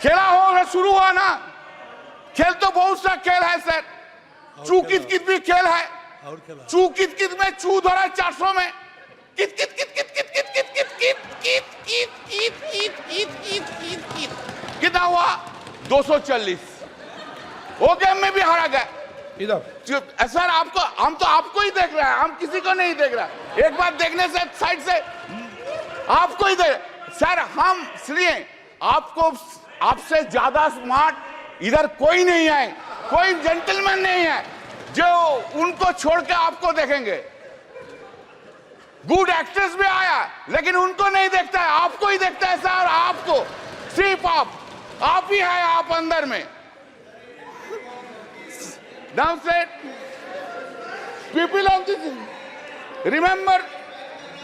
खेला होगा, शुरू हुआ ना। खेल तो बहुत सा खेल है सर। चू कित कित भी खेल है। चू कित कित में चू धरा 400 में। कित कित कित कित कित कित कित कित कित कित कित कित कित कित कित कित कित कितना हुआ? 240। वो गेम में भी हारा गया। इधर सर आपको, हम तो आपको ही देख रहे हैं, हम किसी को नहीं देख रहे। एक बार देखने से साइड से आपको ही देख सर। हम इसलिए आपको, आपसे ज्यादा स्मार्ट इधर कोई नहीं है, कोई जेंटलमैन नहीं है जो उनको छोड़ के आपको देखेंगे। गुड एक्ट्रेस भी आया लेकिन उनको नहीं देखता है, आपको ही देखता है सर। आपको सिर्फ आप ही है, आप अंदर में। Now said, people of this, remember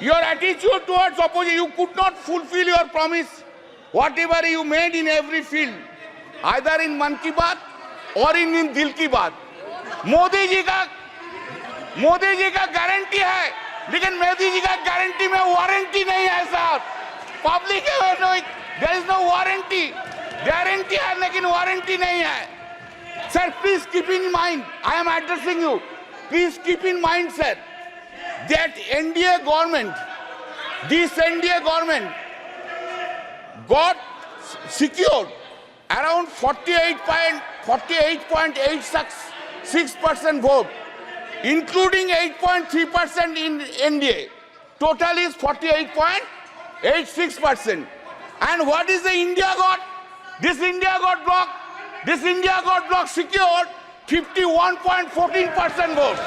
your attitude towards opposition. You could not fulfill your promise, whatever you made in every field, either in मन की बात और in दिल की बात। मोदी जी का गारंटी है, लेकिन मोदी जी का गारंटी में वारंटी नहीं है सर। पब्लिक है, there is no warranty, guarantee है लेकिन वारंटी नहीं है। Sir, please keep in mind, I am addressing you. Please keep in mind, sir, that NDA government, this NDA government got secured around 48.86% vote, including 8.3% in NDA. Total is 48.86%. And what is the India got? This India got blocked. This India got bloc secured 51.14% vote.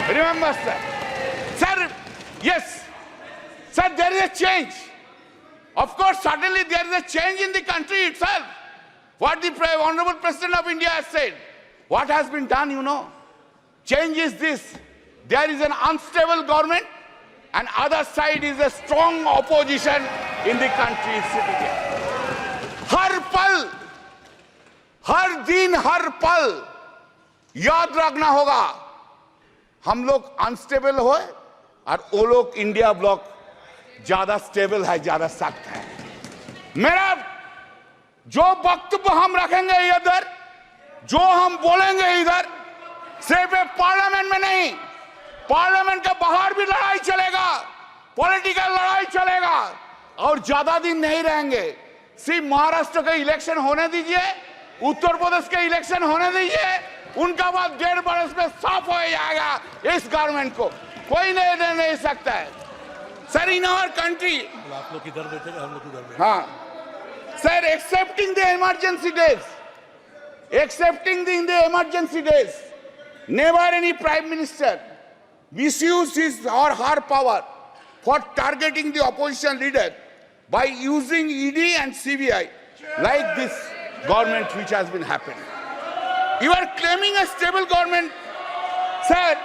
Remember, sir. Sir, yes. Sir, there is a change. Of course, suddenly there is a change in the country itself. What the Honorable President of India has said. What has been done, you know. Change is this. There is an unstable government and other side is a strong opposition in the country sitting here. हर पल, हर दिन, हर पल याद रखना होगा, हम लोग unstable हो और वो लोग इंडिया ब्लॉक ज्यादा स्टेबल है, ज्यादा सख्त है। मेरा जो वक्तव्य हम रखेंगे इधर, जो हम बोलेंगे इधर, सिर्फ पार्लियामेंट में नहीं, पार्लियामेंट के बाहर भी लड़ाई चलेगा, पॉलिटिकल लड़ाई चलेगा और ज्यादा दिन नहीं रहेंगे। सिर्फ महाराष्ट्र के इलेक्शन होने दीजिए, उत्तर प्रदेश के इलेक्शन होने दीजिए, उनका बाद 1.5 बरस में साफ हो जाएगा इस गवर्नमेंट को, कोई नहीं सकता है सर। इन आवर कंट्री, आप लोग किधर बैठे, हम लोग किधर बैठे। हाँ sir, accepting the emergency days, never any prime minister misused his or her power for targeting the opposition leader by using ED and CBI like this government which has been happening. You are claiming a stable government, sir.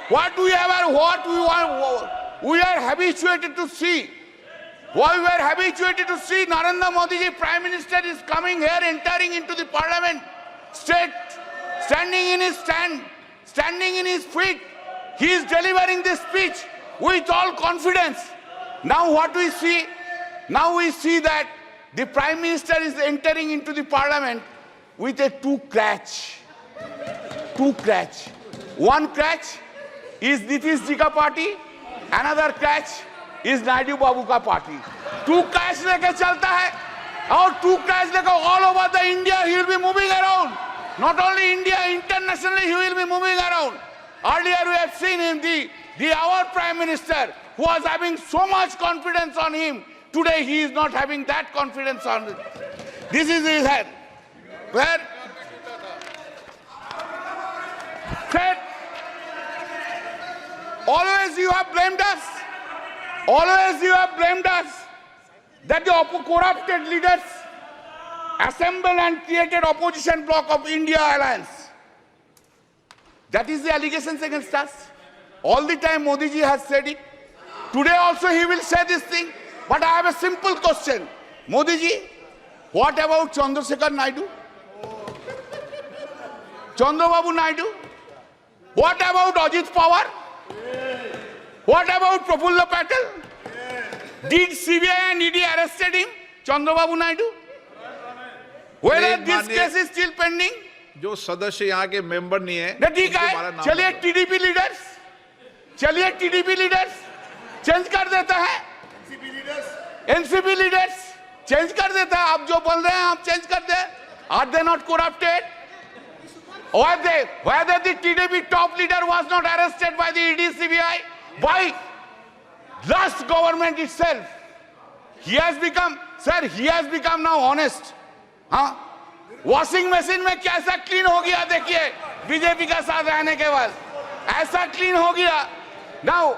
What we have or what we want, we are habituated to see. What we are habituated to see, Narendra Modi ji, Prime Minister, is coming here, entering into the Parliament, standing in his stand, standing in his feet. He is delivering this speech with all confidence. Now what we see? Now we see that the Prime Minister is entering into the Parliament with a two crutch. One crutch is Nitish ji ka party, another crutch is Naidu Babu ka party. Two crutch leke chalta hai, और two crutch leke all over the India he will be moving around. Not only India, internationally he will be moving around. Earlier we have seen him, our Prime Minister, who was having so much confidence on him. Today he is not having that confidence on him. This is his head. Where? Said, always you have blamed us. Always you have blamed us that the corrupted leaders assembled and created opposition bloc of India Alliance. That is the allegations against us. All the time Modi ji has said it. Today also he will say this thing. But I have a simple question. Modi ji, what about Chandrasekhar Naidu? Chandrababu Naidu? What about Ajit Pawar? What about Prafulla Patel? Did CBI and ED arrested him? Chandrababu Naidu? Whether this case is still pending? जो सदस्य यहाँ के member नहीं है, नहीं, ठीक उनके बारे में है, नाम चलिए बताओ। टीडीपी लीडर्स चेंज कर देता है, एनसीपी लीडर्स चेंज कर देता है। आप जो बोल रहे हैं आप चेंज कर दे। Are they not corrupted? Whether the TDP top leader was not arrested by the ED CBI, by last government itself, he has become, sir, he has become now honest. हाँ, वॉशिंग मशीन में कैसा clean हो गया देखिए BJP का साथ रहने के बाद, ऐसा क्लीन हो गया। Now,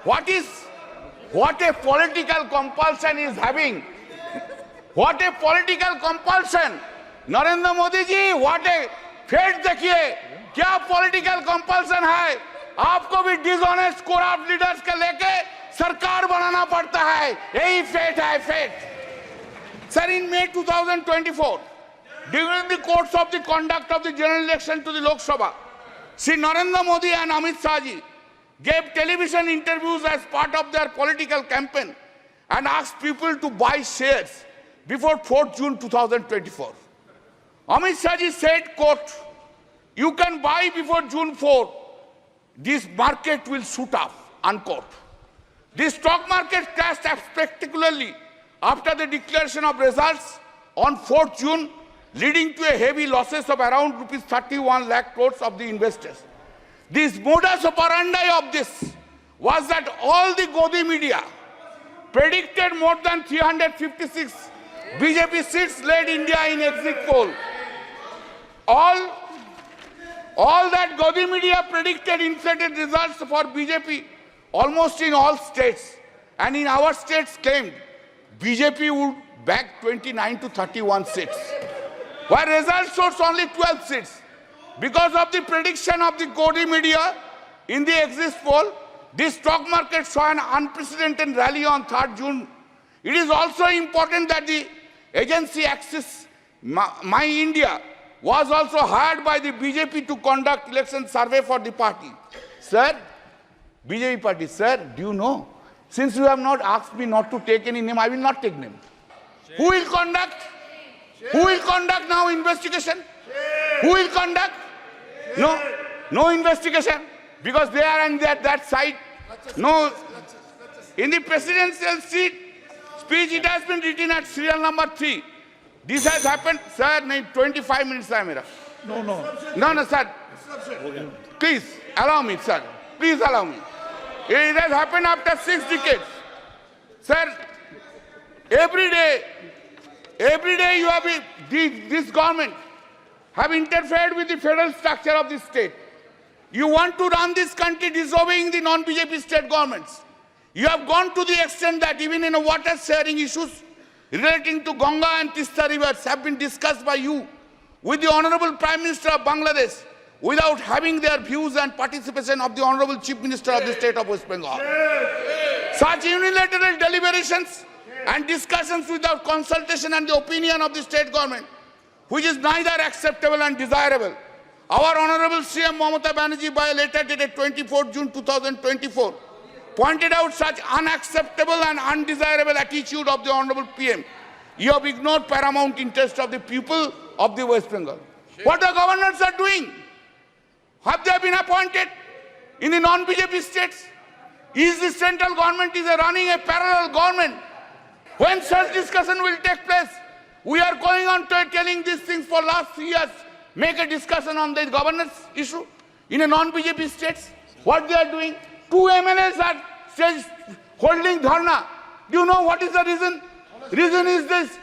what a political compulsion is having. What a political compulsion. Narendra Modi ji, what a fate देखिए, क्या पॉलिटिकल कंपल्सन है। आपको भी डिसऑनेस्ट करप्ट लीडर्स के लेके सरकार बनाना पड़ता है, यही फेट है, fate. Sir, in May 2024, during the course of the conduct of the general election to the Lok Sabha, Shri Narendra Modi and Amit Shah ji gave television interviews as part of their political campaign and asked people to buy shares before 4th June 2024. Amit Shah ji said, quote, "You can buy before June 4. This market will shoot up," unquote. The stock market crashed spectacularly after the declaration of results on 4th June, leading to a heavy losses of around rupees 31 lakh crores of the investors. This modus operandi of this was that all the Godi media predicted more than 356 BJP seats led India in exit poll. All that Godi media predicted inflated results for BJP almost in all states, and in our states claimed BJP would bag 29 to 31 seats, while results showed only 12 seats. Because of the prediction of the Godi media in the exit poll, the stock market saw an unprecedented rally on 3rd June. It is also important that the agency Axis My India was also hired by the BJP to conduct election survey for the party. Sir, BJP party, sir, do you know? Since you have not asked me not to take any name, I will not take name. Who will conduct? Who will conduct now investigation? Who will conduct? No investigation, because they are on that side. No, in the presidential speech, it has been written at serial number 3. This has happened, sir. 25 minutes है मेरा. No, sir. Please allow me, sir. Please allow me. It has happened after 6 decades, sir. Every day you have this government have interfered with the federal structure of the state. You want to run this country disobeying the non-BJP state governments. You have gone to the extent that even in water sharing issues relating to Ganga and Tista rivers have been discussed by you with the Honorable Prime Minister of Bangladesh without having their views and participation of the Honorable Chief Minister of the state of West Bengal. Such unilateral deliberations and discussions without consultation and the opinion of the state government, which is neither acceptable and desirable. Our Honorable CM Mamata Banerjee, by a letter dated 24 June 2024, pointed out such unacceptable and undesirable attitude of the Honorable PM. You have ignored paramount interest of the people of the West Bengal. What the governors are doing? Have they been appointed in the non-BJP states? Is the central government running a parallel government? When such discussion will take place? We are going on to telling these things for last 3 years. Make a discussion on the governance issue in a non-BJP states. What they are doing? 2 MLAs are holding dharna. Do you know what is the reason? Reason is this.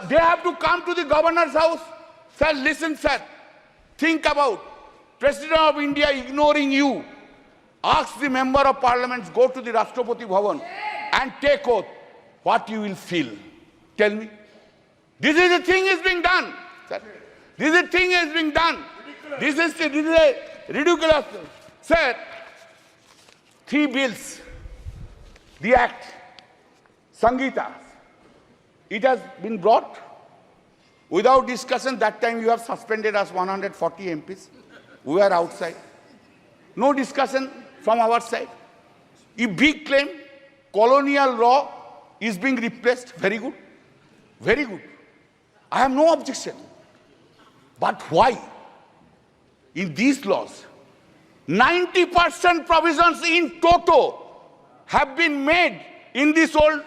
They have to come to the governor's house. Sir, listen, sir. Think about President of India ignoring you. Ask the member of parliament, go to the Rashtrapati Bhavan and take oath. What you will feel? Tell me. This is the thing is being done. Sir. This is the thing is being done. This is a ridiculous. Sir, 3 bills, the act, Sangeeta, it has been brought without discussion. That time you have suspended us 140 MPs. We are outside. No discussion from our side. A big claim, colonial law is being replaced. Very good. Very good. I have no objection. But why? In these laws, 90% provisions in toto have been made in this old.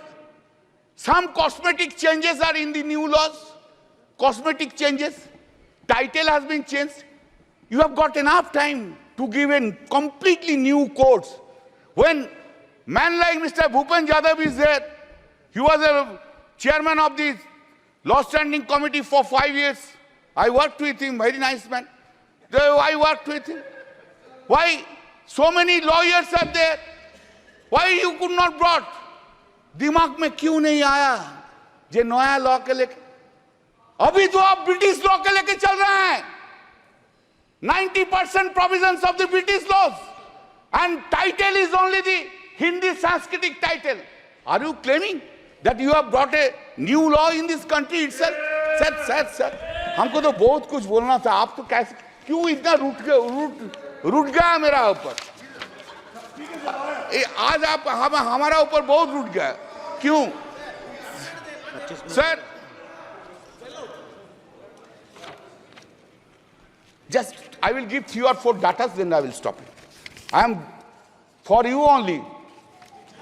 Some cosmetic changes are in the new laws. Cosmetic changes. Title has been changed. You have got enough time to give in completely new codes. When man like Mr. Bhupen Yadav is there, he was a chairman of the law standing committee for 5 years. I worked with him, very nice man. I worked with him. Why so many lawyers are there? Why you could not brought? दिमाग में क्यों नहीं आया जे नया law के लेके? अभी तो आप ब्रिटिश लॉ के लेके चल रहे हैं. 90% provisions of the British laws, and title is only the Hindi Sanskritic title. Are you claiming that you have brought a new law in this country itself? Sir, हमको तो बहुत कुछ बोलना था. आप तो कैसे क्यों इतना रूठ गया मेरा ऊपर? आज आप हमारा ऊपर बहुत रूठ गया. क्यों? Sir, just I will give 3 or 4 datas, then I will stop it. I am for you only.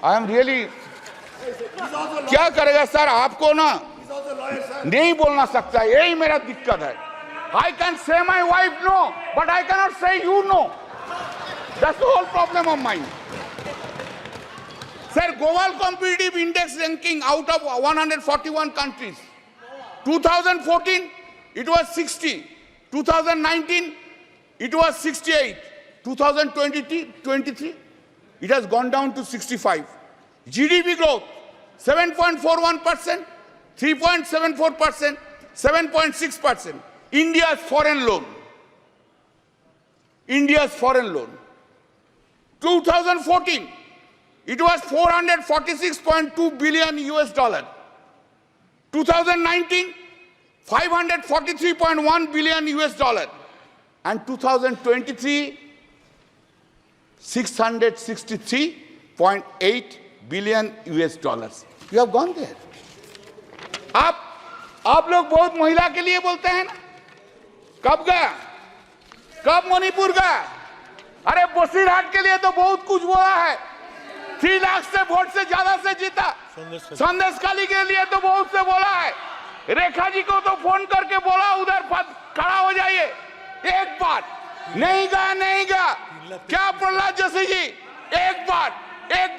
I am really. क्या करेगा सर? आपको ना नहीं बोलना सकता, यही मेरा दिक्कत है. I can say my wife no, but I cannot say you no. That's the whole problem of mine. Sir, Global Competitive Index ranking out of 141 countries. 2014, it was 60. 2019, it was 68. 2023, it has gone down to 65. GDP growth, 7.41%, 3.74%, 7.6%. India's foreign loan. 2014, it was 446.2 billion US dollar. 2019, 543.1 billion US dollar. And 2023, 663.8 billion US dollars. You have gone there. आप लोग बहुत महिला के लिए बोलते हैं ना? कब गया? कब मणिपुर गया? अरे बसीरहाट के लिए तो बहुत कुछ बोला है. 3 लाख से वोट से ज्यादा से जीता. संदेशखाली के लिए तो बहुत से बोला है. रेखा जी को तो फोन करके बोला उधर खड़ा हो जाइए. एक बार नहीं गया. क्या प्रहलाद जोशी जी? एक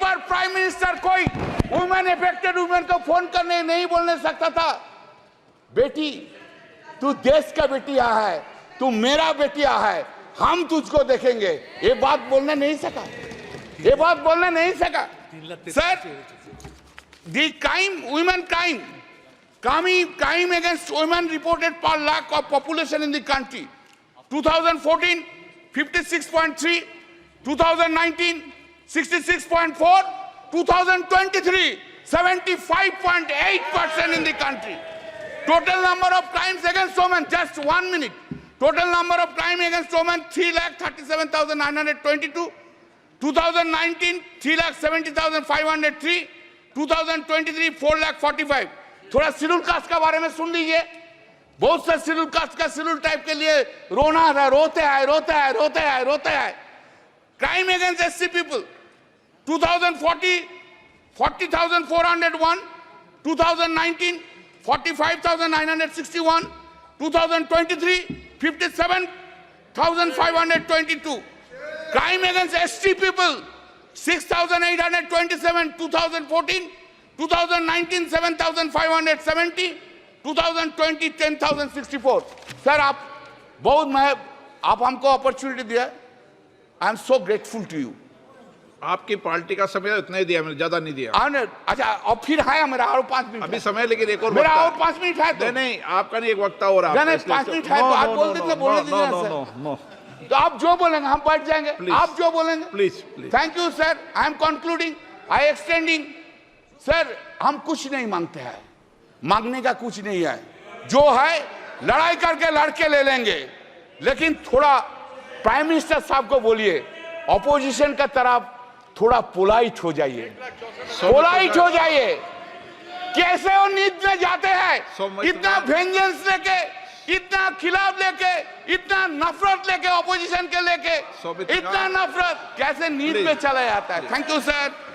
बार प्राइम मिनिस्टर कोई वुमेन अफेक्टेड वुमेन को फोन करने नहीं बोलने सकता था? बेटी, तू देश का बेटिया है, तू मेरा बेटिया है, हम तुझको देखेंगे. ये बात बोलने नहीं सका. Sir, the women crime against women reported per lakh of population in the country. 2014, 56.3. 2019, 66.4. 2023, 75.8% in the country. Total number of crimes against women, just 1 minute. Total number of crime against women, 3,37,922. 2019, 3,70,503. 2023, 4,45,000. थोड़ा schedule caste का बारे में सुन लीजिए. बहुत से schedule caste का schedule type के लिए रोते हैं. Crime against SC people, 2040, 40,401. 2019, 45,961. 2023, 57,522. Crime against ST people, 6,827. 2014, 2019, 7,570. 2020, 10,064. Sir, आप हमको अपॉर्चुनिटी दिया. I am so grateful to you. आपकी पार्टी का समय इतना ही दिया, मैंने ज्यादा नहीं दिया. अच्छा, और फिर है मेरा और 5 मिनट अभी समय, लेकिन एक और मेरा और 5 मिनट है. तो नहीं, आपका नहीं, एक वक्ता और आपका. नहीं, 5 मिनट है तो आप बोल दीजिए. तो आप जो बोलेंगे हम बैठ जाएंगे. आप जो बोलेंगे. Please. Thank you sir. I am concluding, I extending. Sir, हम कुछ नहीं मांगते हैं, मांगने का कुछ नहीं है. जो है लड़ाई करके लड़के ले लेंगे, लेकिन थोड़ा प्राइम मिनिस्टर साहब को बोलिए, ऑपोजिशन का तरफ थोड़ा पोलाइट हो जाइए. कैसे वो नींद में जाते हैं? So much इतना love. वेंजेंस लेके, इतना खिलाफ लेके, इतना नफरत लेके, ऑपोजिशन के लेके, So much इतना love. नफरत कैसे नींद में Please. चला जाता है? Thank you sir.